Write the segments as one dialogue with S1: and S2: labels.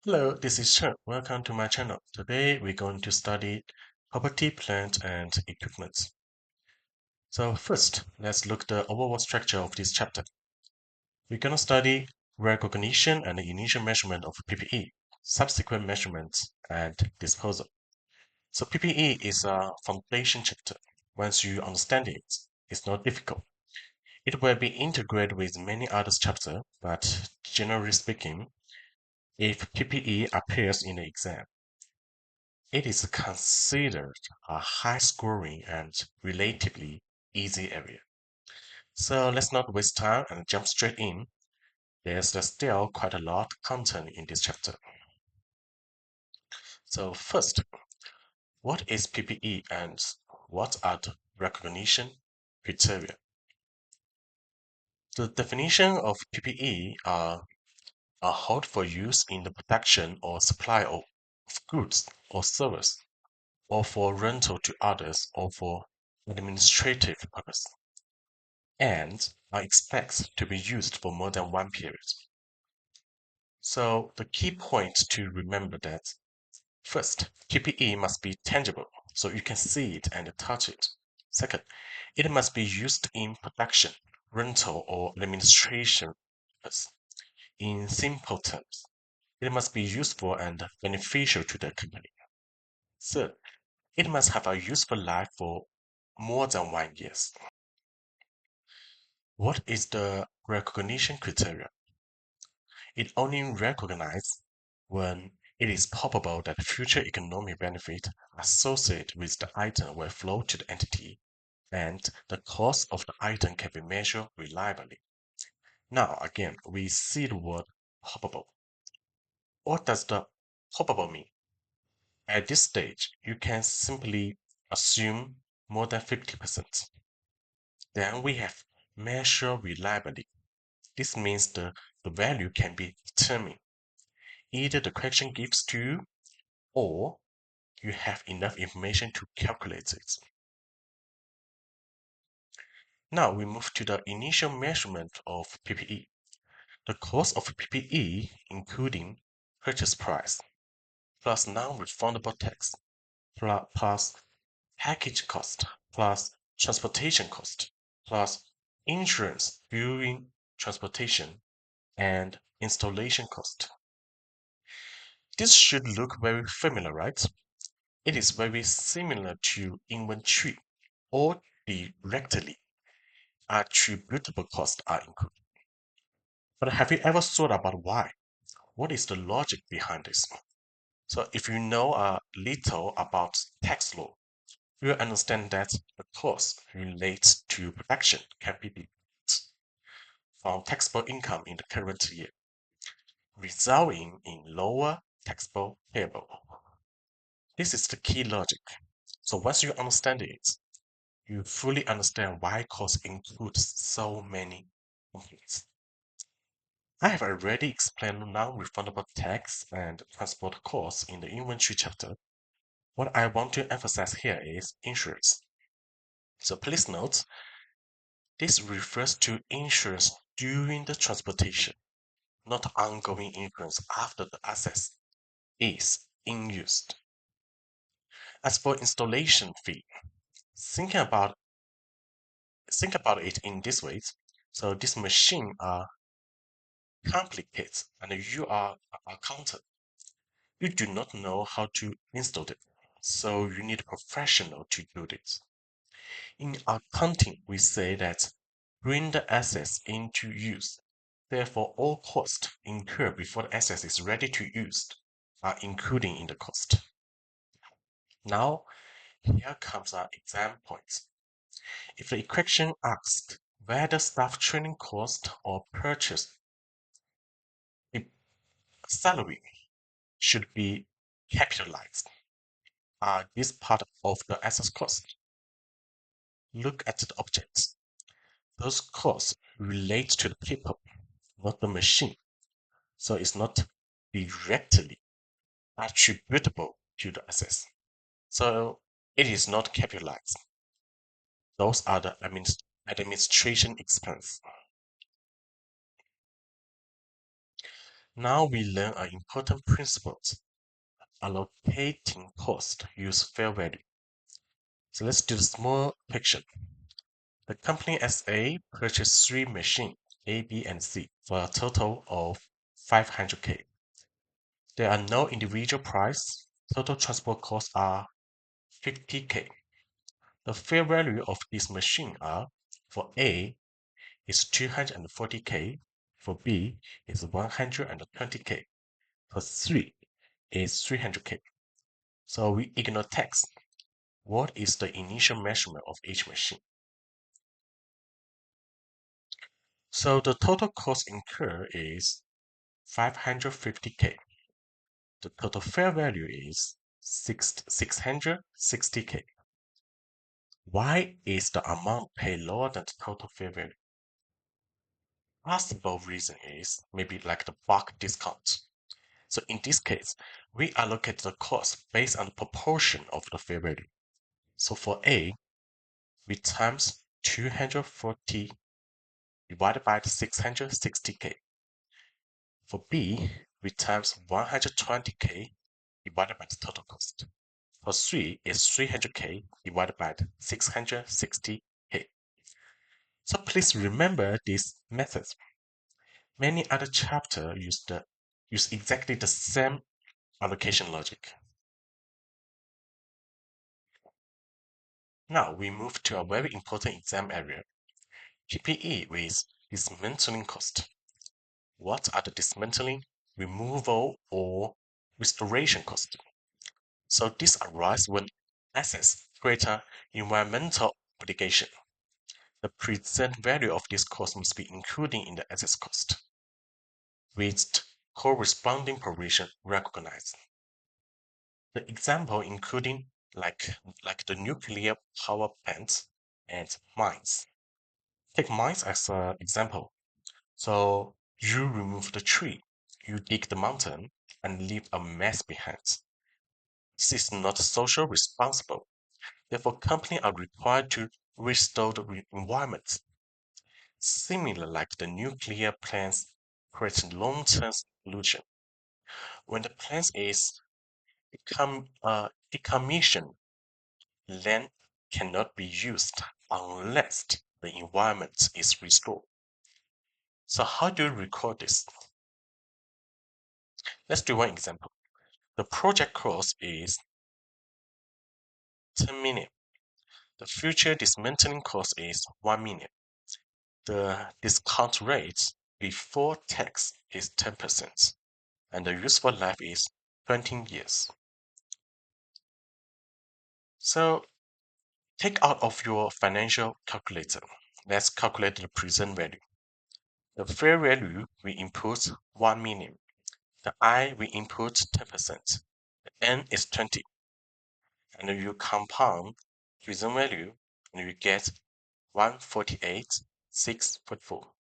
S1: Hello, this is Chen. Welcome to my channel. Today we're going to study property, plant, and equipment. So first, let's look at the overall structure of this chapter. We're going to study recognition and the initial measurement of PPE, subsequent measurements, and disposal. So PPE is a foundation chapter. Once you understand it, it's not difficult. It will be integrated with many other chapters, but generally speaking, if PPE appears in the exam, it is considered a high-scoring and relatively easy area. So let's not waste time and jump straight in. There's still quite a lot of content in this chapter. So first, what is PPE and what are the recognition criteria? The definition of PPE are hold for use in the production or supply of goods or service, or for rental to others, or for administrative purpose, and are expected to be used for more than one period. So the key point to remember that first, PPE must be tangible, so you can see it and touch it. Second, it must be used in production, rental, or administration purpose. In simple terms, it must be useful and beneficial to the company. Third, it must have a useful life for more than 1 year. What is the recognition criteria? It only recognizes when it is probable that future economic benefit associated with the item will flow to the entity and the cost of the item can be measured reliably. Now, again, we see the word probable. What does the probable mean? At this stage, you can simply assume more than 50%. Then we have measure reliably. This means the value can be determined. Either the question gives to you or you have enough information to calculate it. Now we move to the initial measurement of PPE. The cost of PPE, including purchase price, plus non-refundable tax, plus package cost, plus transportation cost, plus insurance during transportation, and installation cost. This should look very familiar, right? It is very similar to inventory, or directly attributable costs are included. But have you ever thought about why? What is the logic behind this? So if you know a little about tax law, you understand that the cost relates to production can be deducted from taxable income in the current year, resulting in lower taxable payable. This is the key logic. So once you understand it, you fully understand why cost includes so many components. I have already explained non-refundable tax and transport costs in the inventory chapter. What I want to emphasize here is insurance. So please note, this refers to insurance during the transportation, not ongoing insurance after the asset is in use. As for installation fee, think about it in this way. So this machine are complicated and you are an accountant. You do not know how to install it, so you need a professional to do this. In accounting, we say that bring the assets into use. Therefore, all costs incurred before the asset is ready to use are included in the cost. Now, here comes our exam points. If the equation asks whether staff training cost or purchase salary should be capitalized, are this part of the asset cost? Look at the objects. Those costs relate to the people, not the machine. So it's not directly attributable to the assets. So it is not capitalized. Those are the administration expense. Now we learn an important principle. Allocating cost use fair value. So let's do the small picture. The company SA purchased three machines, A, B, and C, for a total of 500K. There are no individual price. Total transport costs are 50K. The fair value of this machine are for A is 240K, for B is 120K, for C is 300K. So we ignore tax. What is the initial measurement of each machine? So the total cost incurred is 550K. The total fair value is 660K. Why is the amount paid lower than the total fair value? Possible reason is maybe like the bulk discount. So in this case, we allocate the cost based on the proportion of the fair value. So for A, we times 240 divided by the 660K. For B, we times 120K divided by the total cost. For C is 300K divided by the 660K. So please remember these methods. Many other chapters use exactly the same allocation logic. Now we move to a very important exam area, PPE with dismantling cost. What are the dismantling, removal, or restoration costs? So this arises when assets create an environmental obligation. The present value of this cost must be included in the assets cost, with corresponding provision recognized. The example including like the nuclear power plants and mines. Take mines as an example. So you remove the tree, you dig the mountain, and leave a mess behind. This is not social responsible. Therefore, companies are required to restore the environment. Similar like the nuclear plants create long-term solution. When the plant is decommissioned, land cannot be used unless the environment is restored. So how do you record this? Let's do one example. The project cost is 10 million. The future dismantling cost is 1 million. The discount rate before tax is 10%, and the useful life is 20 years. So take out of your financial calculator. Let's calculate the present value. The fair value we input 1 million. The I we input 10%. The N is 20. And you compound present value and you get 148,644.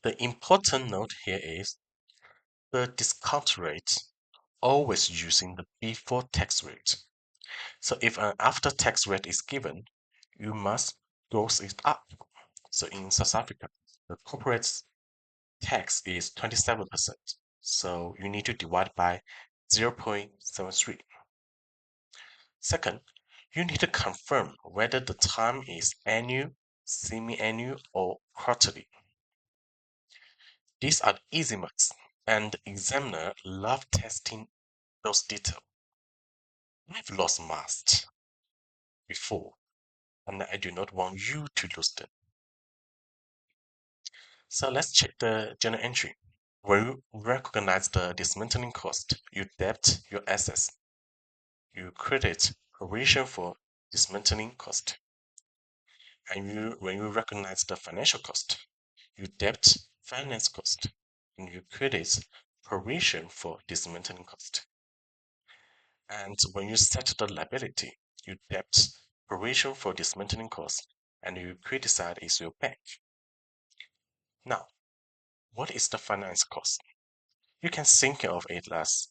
S1: The important note here is the discount rate always using the before tax rate. So if an after tax rate is given, you must gross it up. So in South Africa, the corporate tax is 27%. So you need to divide by 0.73. Second, you need to confirm whether the time is annual, semi-annual, or quarterly. These are easy marks, and the examiner love testing those details. I've lost marks before, and I do not want you to lose them. So let's check the journal entry. When you recognize the dismantling cost, you debit your assets. You credit provision for dismantling cost. And when you recognize the financial cost, you debit finance cost, and you credit provision for dismantling cost. And when you set the liability, you debit provision for dismantling cost, and you criticize is your bank. Now, what is the finance cost? You can think of it as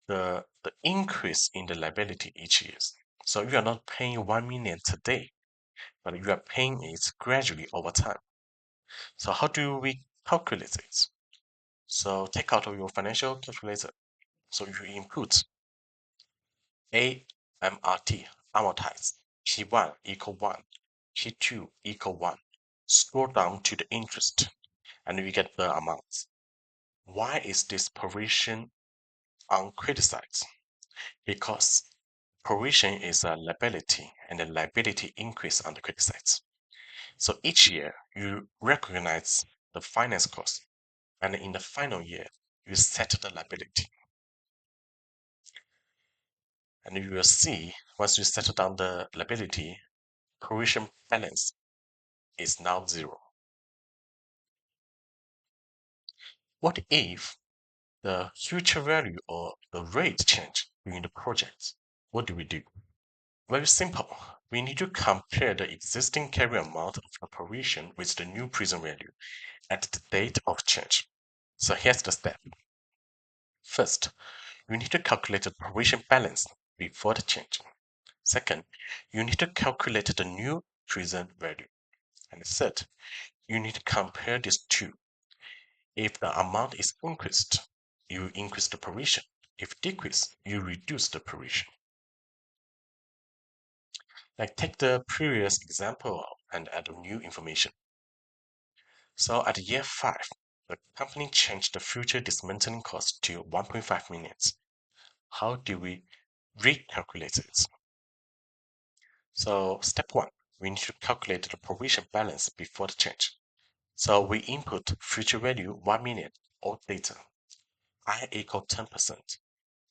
S1: the increase in the liability each year. So you are not paying 1 million today, but you are paying it gradually over time. So how do we calculate it. So take out your financial calculator. So you input AMRT, amortized, P1 equal 1, P2 equal 1. Scroll down to the interest and we get the amount. Why is this provision uncriticized? Because provision is a liability and the liability increase on the credit side. So each year you recognize the finance cost and in the final year you settle the liability. And you will see once you settle down the liability, provision balance is now zero. What if the future value or the rate change during the project? What do we do? Very simple. We need to compare the existing carry amount of the provision with the new present value at the date of change. So here's the step. First, you need to calculate the provision balance before the change. Second, you need to calculate the new present value. And third, you need to compare these two. If the amount is increased, you increase the provision. If decreased, you reduce the provision. Like take the previous example and add new information. So at year 5, the company changed the future dismantling cost to 1.5 million. How do we recalculate it? So step 1, we need to calculate the provision balance before the change. So we input future value 1 million, old data. I equal 10%.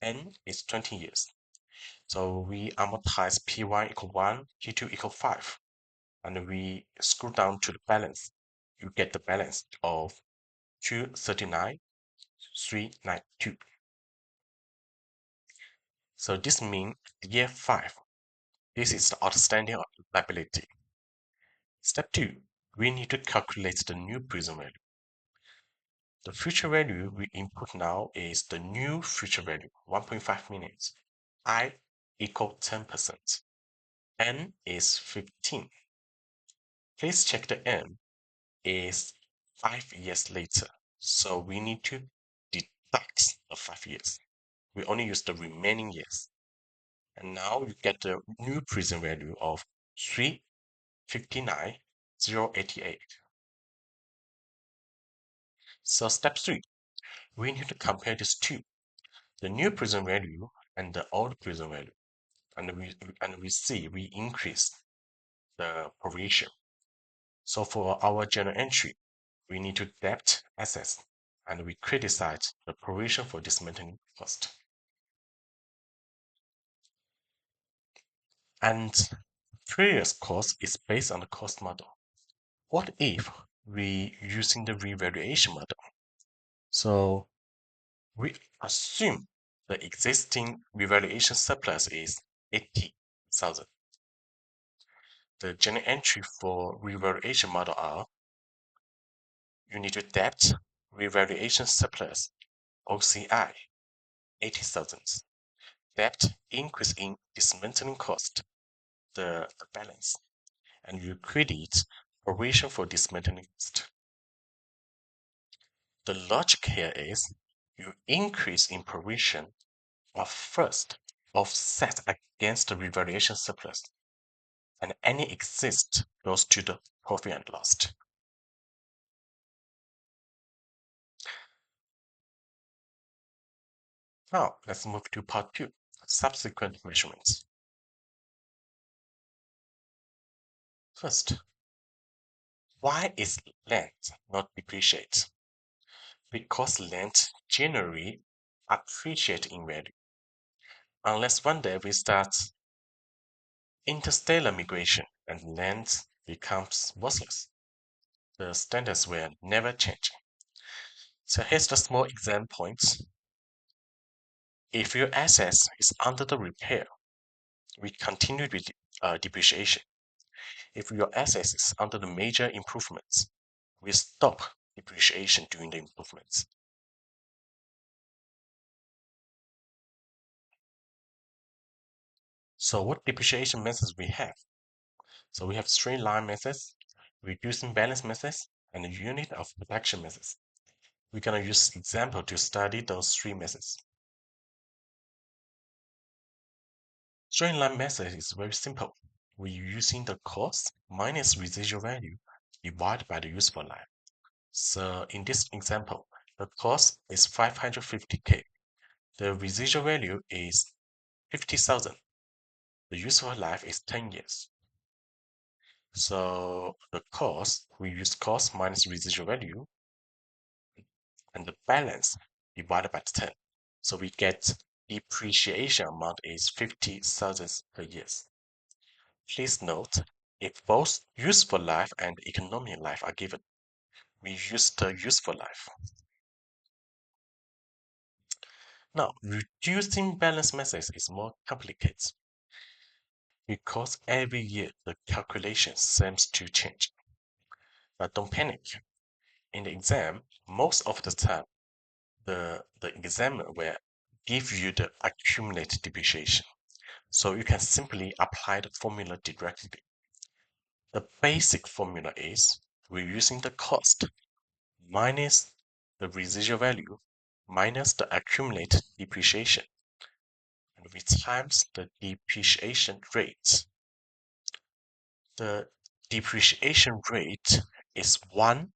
S1: N is 20 years. So we amortize P1 equal 1, P2 equal 5. And we scroll down to the balance. You get the balance of 239,392. So this means year 5. This is the outstanding liability. Step 2, we need to calculate the new present value. The future value we input now is the new future value, 1.5 million. I equal 10%. N is 15. Please check the N is 5 years later. So we need to deduct the 5 years. We only use the remaining years. And now you get the new present value of 359,088. So step 3, we need to compare these two, the new present value and the old present value. And we see we increase the provision. So for our journal entry, we need to debit assets and we criticize the provision for dismantling cost. And previous cost is based on the cost model. What if we using the revaluation model? So we assume the existing revaluation surplus is 80,000. The journal entry for revaluation model are you need to debt revaluation surplus OCI 80,000. Debt increase in dismantling cost, the balance, and you credit provision for dismantling cost. The logic here is you increase in provision are first offset against the revaluation surplus, and any exist goes to the profit and loss. Now let's move to part 2, subsequent measurements. First, why is land not depreciate? Because land generally appreciate in value. Unless one day we start interstellar migration and land becomes worthless, the standards will never change. So here's the small example points. If your asset is under the repair, we continue with depreciation. If your asset is under the major improvements, we stop depreciation during the improvements. So what depreciation methods we have? So we have straight line methods, reducing balance methods, and the unit of production methods. We're going to use example to study those three methods. Straight line method is very simple. We're using the cost minus residual value divided by the useful life. So in this example, the cost is 550K. The residual value is 50,000. The useful life is 10 years. So the cost, we use cost minus residual value and the balance divided by 10. So we get depreciation amount is 50,000 per year. Please note, if both useful life and economic life are given, we use the useful life. Now, reducing balance methods is more complicated because every year the calculation seems to change. But don't panic. In the exam, most of the time, the examiner will give you the accumulated depreciation. So you can simply apply the formula directly. The basic formula is we're using the cost minus the residual value minus the accumulated depreciation, and we times the depreciation rate. The depreciation rate is 1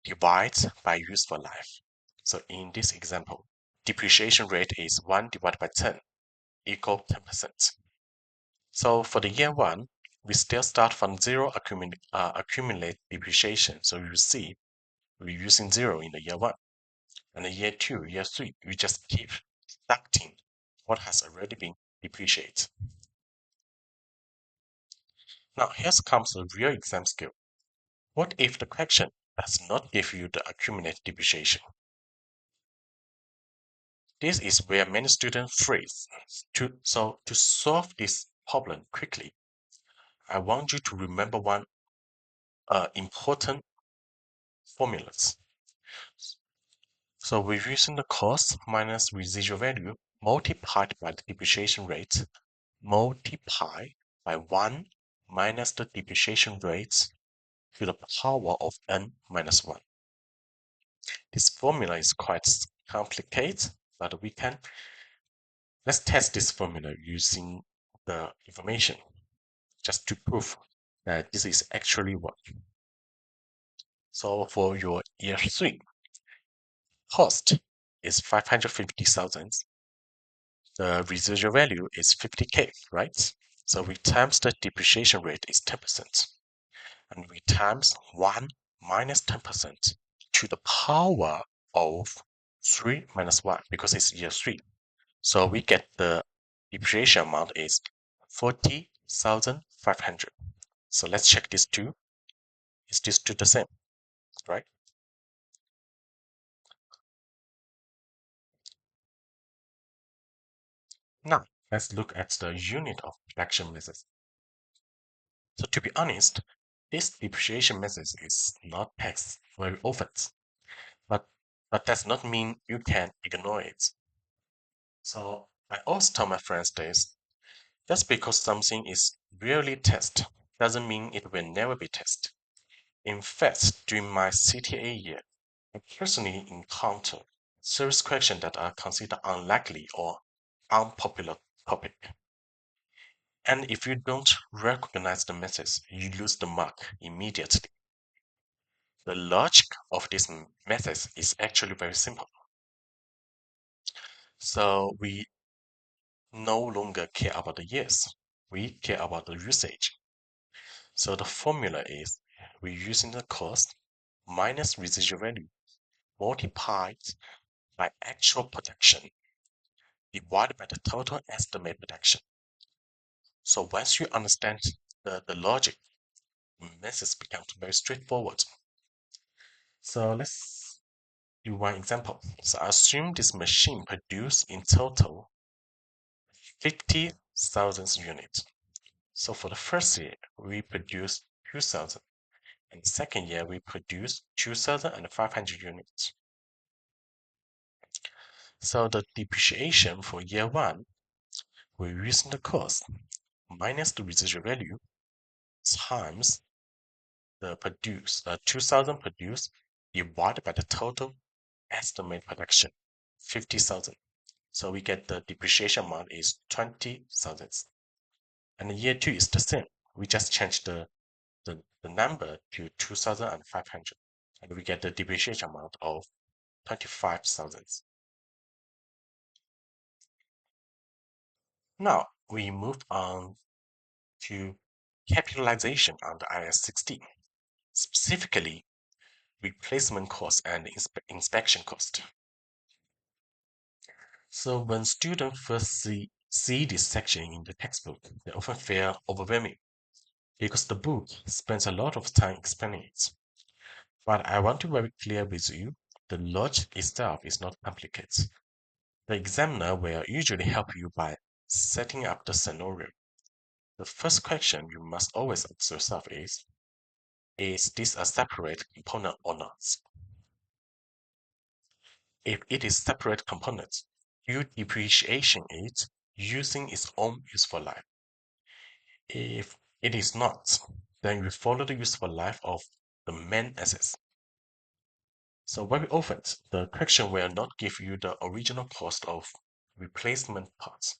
S1: divided by useful life. So in this example, depreciation rate is 1 divided by 10 equal 10%. So for the year 1, we still start from 0 accumulate depreciation. So you see we're using 0 in the year 1. And the year 2, year 3, we just keep deducting what has already been depreciated. Now here comes a real exam skill. What if the question does not give you the accumulated depreciation? This is where many students freeze. So to solve this problem quickly, I want you to remember one important formulas. So we're using the cost minus residual value multiplied by the depreciation rate multiplied by 1 minus the depreciation rate to the power of n minus 1. This formula is quite complicated, but let's test this formula using the information just to prove that this is actually what. So for your year 3, cost is 550,000. The residual value is 50K, right? So we times the depreciation rate is 10%. And we times 1 minus 10% to the power of 3 minus 1 because it's year 3. So we get the depreciation amount is 40,500. So let's check these two. Is these two the same, right? Now, let's look at the unit of production methods. So to be honest, this depreciation method is not taxed very often, but does not mean you can ignore it. So I always tell my friends this, just because something is rarely tested doesn't mean it will never be tested. In fact, during my CTA year, I personally encountered serious questions that are considered unlikely or unpopular topic. And if you don't recognize the methods, you lose the mark immediately. The logic of these methods is actually very simple. So we no longer care about the years, we care about the usage. So the formula is we're using the cost minus residual value multiplied by actual production divided by the total estimated production. So once you understand the logic, methods become very straightforward. So let's do one example. So assume this machine produced in total 50,000 units. So for the first year, we produced 2,000. And the second year, we produced 2,500 units. So the depreciation for year 1, we're using the cost minus the residual value times the 2,000 produced divided by the total estimated production, 50,000. So we get the depreciation amount is 20,000. And the year 2 is the same. We just change the number to 2,500. And we get the depreciation amount of 25,000. Now we move on to capitalization under IAS 16, specifically replacement cost and inspection cost. So when students first see this section in the textbook, they often feel overwhelming because the book spends a lot of time explaining it. But I want to be very clear with you, the logic itself is not complicated. The examiner will usually help you by setting up the scenario. The first question you must always ask yourself is this a separate component or not? If it is separate component, you depreciation it using its own useful life. If it is not, then you follow the useful life of the main assets. So very often, the correction will not give you the original cost of replacement parts.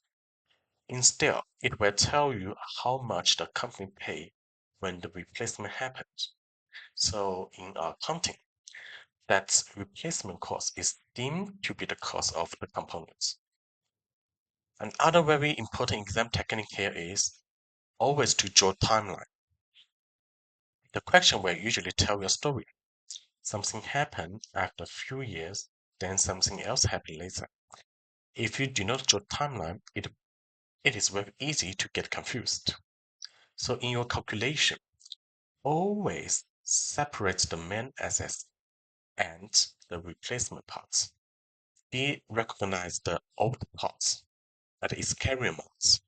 S1: Instead, it will tell you how much the company paid when the replacement happened. So in accounting, that replacement cost is deemed to be the cost of the components. Another very important exam technique here is always to draw timeline. The question will usually tell your story. Something happened after a few years, then something else happened later. If you do not draw timeline, it is very easy to get confused. So in your calculation, always separate the main assets and the replacement parts. Recognize the old parts, that is carry amounts.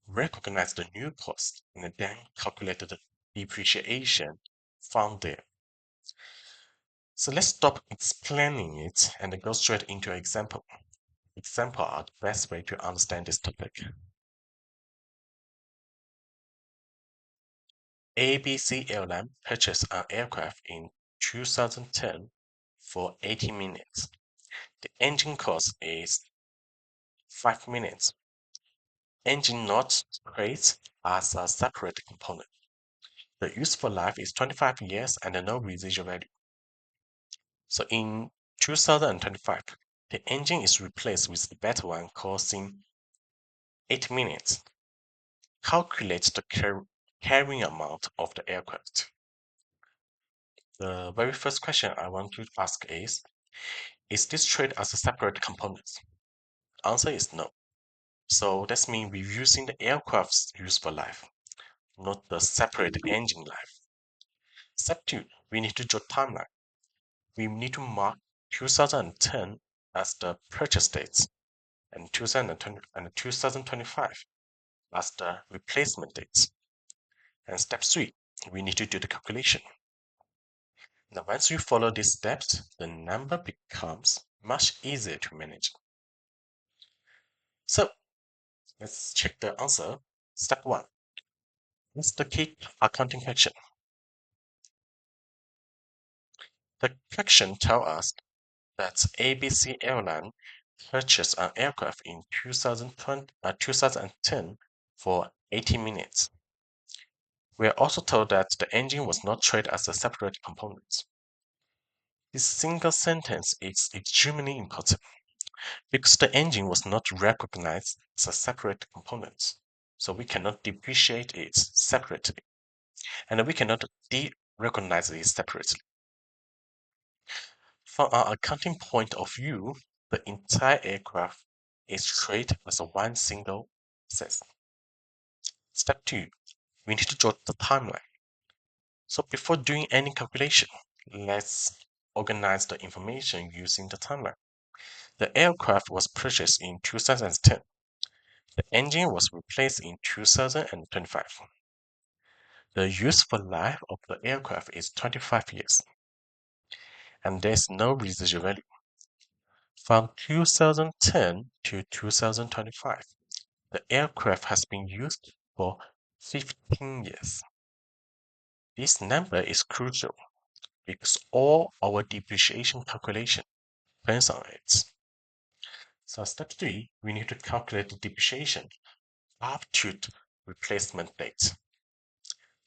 S1: Recognize the new cost and then calculate the depreciation found there. So let's stop explaining it and go straight into an example. Examples are the best way to understand this topic. ABC Airline purchased an aircraft in 2010 for 80 minutes. The engine cost is 5 minutes. Engine not crates as a separate component. The useful life is 25 years and no residual value. So in 2025, the engine is replaced with a better one costing 8 minutes. Calculate the carrying amount of the aircraft. The very first question I want to ask is this treated as a separate component? Answer is no. So that means we're using the aircraft's useful life, not the separate engine life. Step 2, we need to draw timeline. We need to mark 2010 as the purchase dates and 2020 and 2025 as the replacement dates. And step 3, we need to do the calculation. Now, once you follow these steps, the number becomes much easier to manage. So, let's check the answer. Step 1. What's the key accounting question? The question tells us that ABC Airline purchased an aircraft in 2010 for 80 minutes. We are also told that the engine was not treated as a separate component. This single sentence is extremely important because the engine was not recognized as a separate component, so we cannot depreciate it separately, and we cannot de-recognize it separately. From an accounting point of view, the entire aircraft is treated as a one single asset. Step 2, we need to draw the timeline. So before doing any calculation, let's organize the information using the timeline. The aircraft was purchased in 2010. The engine was replaced in 2025. The useful life of the aircraft is 25 years, and there's no residual value. From 2010 to 2025, the aircraft has been used for 15 years. This number is crucial because all our depreciation calculation depends on it. So step 3, we need to calculate the depreciation up to the replacement date.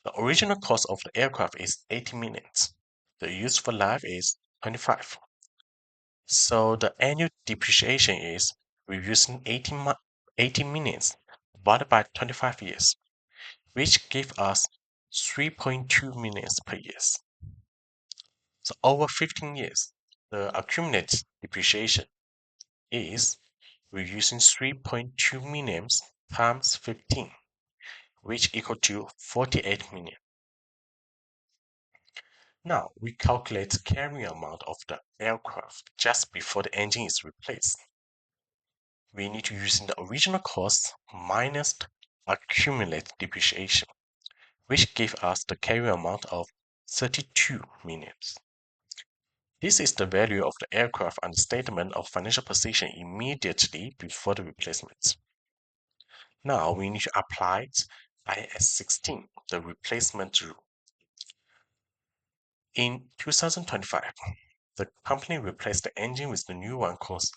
S1: The original cost of the aircraft is 80 minutes. The useful life is 25. So the annual depreciation is we're using 80 minutes divided by 25 years, which gives us 3.2 minutes per year. So over 15 years, the accumulated depreciation is we're using 3.2 minutes times 15, which equal to 48 million. Now we calculate the carrying amount of the aircraft just before the engine is replaced. We need to use the original cost minus the accumulated depreciation, which gives us the carrying amount of 32 million. This is the value of the aircraft and the statement of financial position immediately before the replacement. Now we need to apply IAS 16, the replacement rule. In 2025, the company replaced the engine with the new one cost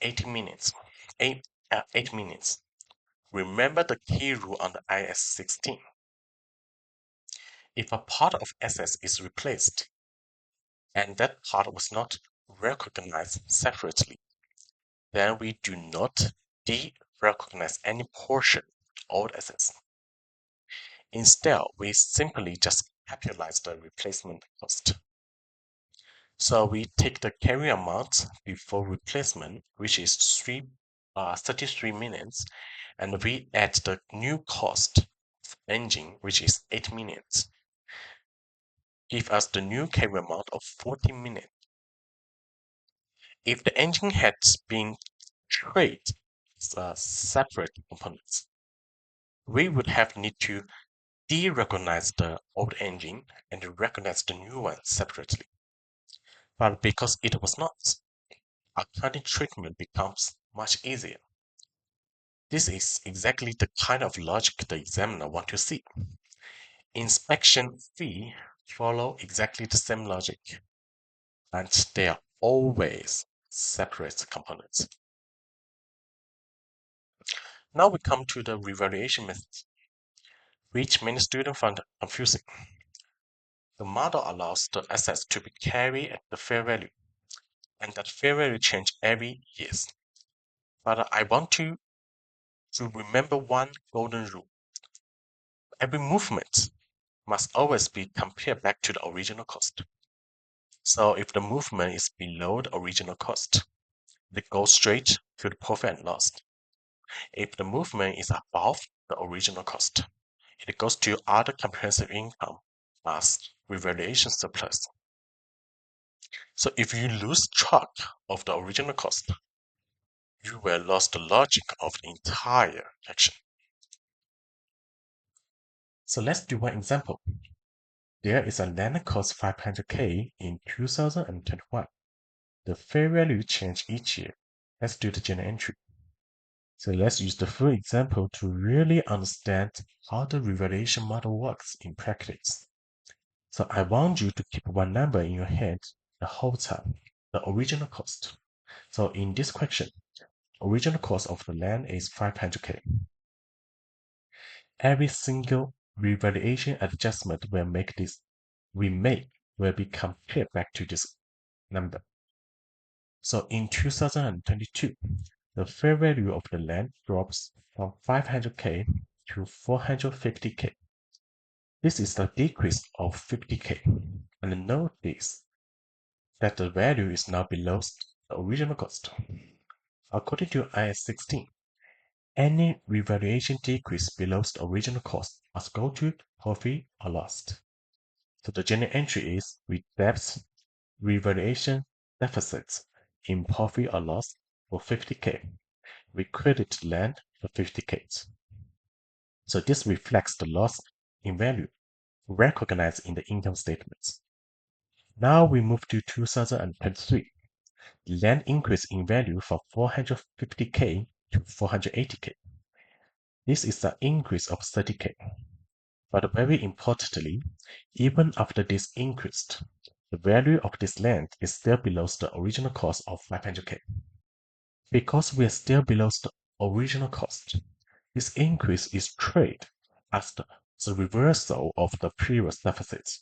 S1: 80 minutes. 8 minutes. Remember the key rule on the IAS 16. If a part of assets is replaced and that part was not recognized separately, then we do not de-recognize any portion of old assets. Instead, we simply just capitalize the replacement cost. So we take the carry amount before replacement, which is 33 minutes, and we add the new cost of engine, which is 8 minutes, give us the new carry amount of 40 minutes. If the engine had been treated as separate components, we would have need to de-recognize the old engine and recognize the new one separately. But because it was not, accounting treatment becomes much easier. This is exactly the kind of logic the examiner wants to see. Inspection fee follow exactly the same logic, and they are always separate components. Now we come to the revaluation method, which many students find confusing. The model allows the assets to be carried at the fair value, and that fair value change every year. But I want to remember one golden rule. Every movement must always be compared back to the original cost. So if the movement is below the original cost, it goes straight to the profit and loss. If the movement is above the original cost, it goes to other comprehensive income as revaluation surplus. So if you lose track of the original cost, you will lose the logic of the entire action. So let's do one example. There is a land cost 500K in 2021. The fair value change each year. Let's do the journal entry. So let's use the full example to really understand how the revaluation model works in practice. So I want you to keep one number in your head the whole time, the original cost. So in this question, original cost of the land is 500K. Every single revaluation adjustment we make will be compared back to this number. So in 2022, the fair value of the land drops from 500K to 450K. This is a decrease of 50K. And notice that the value is now below the original cost. According to IAS 16, any revaluation decrease below the original cost must go to profit or loss. So the journal entry is we debit revaluation deficits in profit or loss for 50K. We credit land for 50K. So this reflects the loss in value recognized in the income statements. Now we move to 2023. Land increased in value from 450K to 480K. This is an increase of 30K. But very importantly, even after this increased, the value of this land is still below the original cost of 500K. Because we are still below the original cost, this increase is treated as the reversal of the previous deficit.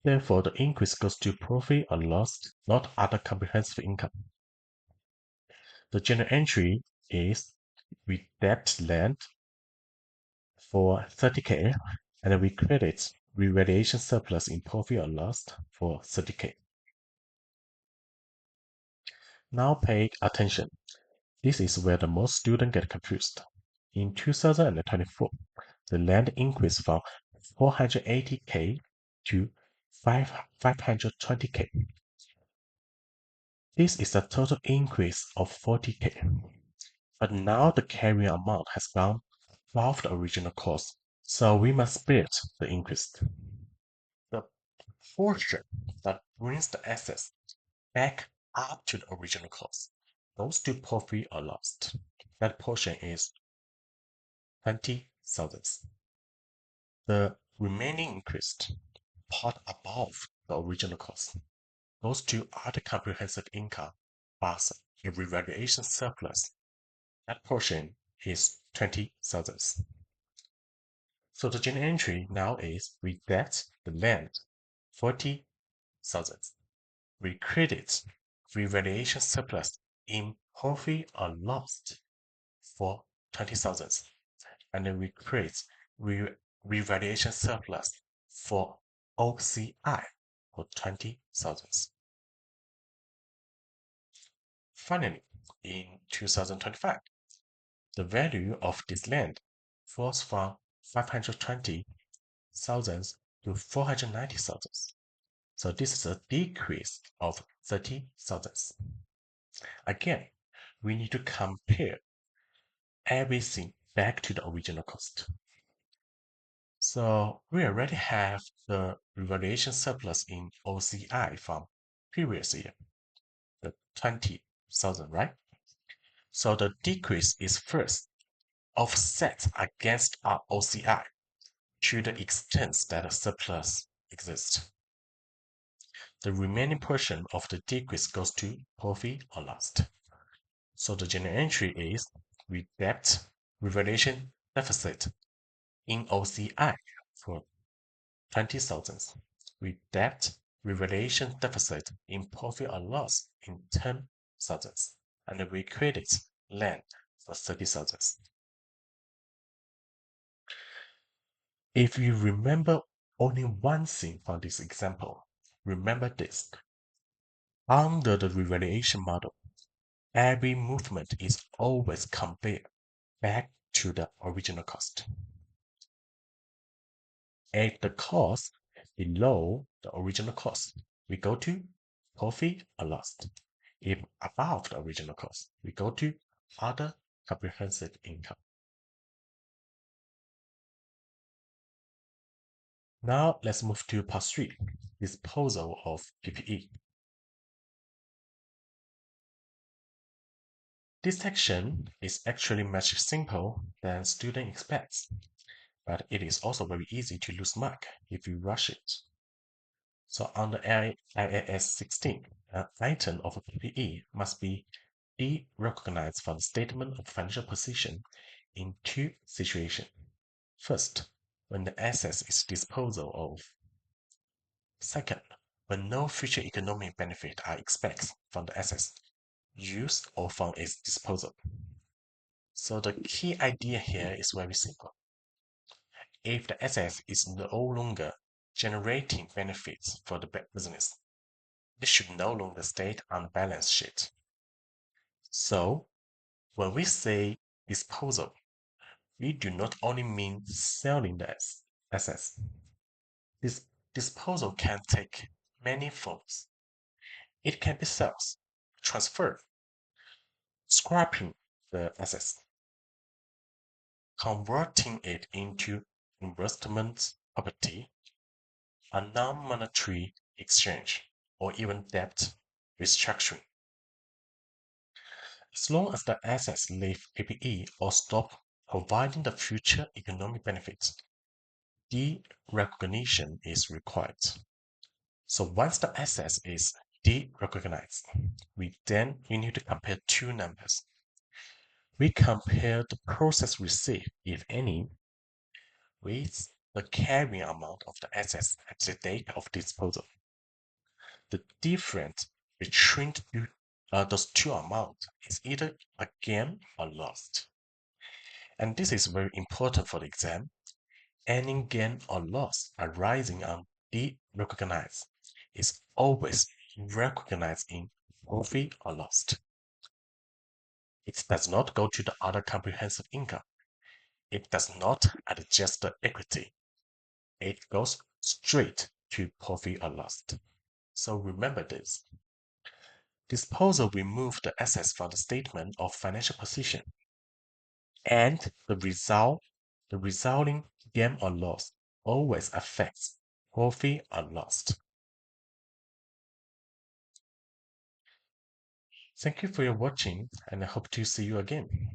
S1: Therefore, the increase goes to profit or loss, not other comprehensive income. The journal entry is we debt land for 30K and we credit revaluation surplus in profit or loss for 30K. Now pay attention. This is where the most students get confused. In 2024, the land increased from 480K to 520K. This is a total increase of 40K. But now the carrying amount has gone above the original cost, so we must split the increase. The portion that brings the assets back up to the original cost goes to profit or loss. That portion is 20,000. The remaining increased part above the original cost goes to other comprehensive income plus a revaluation surplus. That portion is 20,000. So the journal entry now is we debt the land 40,000. We credit revaluation surplus in profit or loss for 20,000. And then we create revaluation surplus for OCI for 20,000. Finally, in 2025, the value of this land falls from 520,000 to 490,000. So this is a decrease of 30,000. Again, we need to compare everything back to the original cost. So we already have the revaluation surplus in OCI from previous year, the 20,000, right? So the decrease is first offset against our OCI to the extent that a surplus exists. The remaining portion of the decrease goes to profit or loss. So the journal entry is we debt revaluation deficit in OCI for 20,000. We debt revaluation deficit in profit or loss in 10,000. And we credit land for 30,000. If you remember only one thing from this example, remember this. Under the revaluation model, every movement is always compared back to the original cost. If the cost below the original cost, we go to profit or loss. If above the original cost, we go to other comprehensive income. Now let's move to part 3, disposal of PPE. This section is actually much simple than student expects, but it is also very easy to lose mark if you rush it. So under IAS 16, an item of a PPE must be derecognized from the statement of financial position in two situations. First, when the asset is disposed of. Second, when no future economic benefit are expected from the assets used or from its disposal. So the key idea here is very simple. If the asset is no longer generating benefits for the business, it should no longer stay on the balance sheet. So when we say disposal, we do not only mean selling the assets. This disposal can take many forms. It can be sales, transfer, scrapping the assets, converting it into investment property, a non-monetary exchange, or even debt restructuring. As long as the assets leave PPE or stop providing the future economic benefits, derecognition is required. So once the asset is derecognized, we need to compare two numbers. We compare the process received, if any, with the carrying amount of the assets at the date of disposal. The difference between those two amounts is either a gain or loss. And this is very important for the exam. Any gain or loss arising on derecognized is always recognized in profit or loss. It does not go to the other comprehensive income. It does not adjust the equity. It goes straight to profit or loss. So remember this. Disposal removes the assets from the statement of financial position, and the resulting gain or loss always affects profit or loss. Thank you for your watching, and I hope to see you again.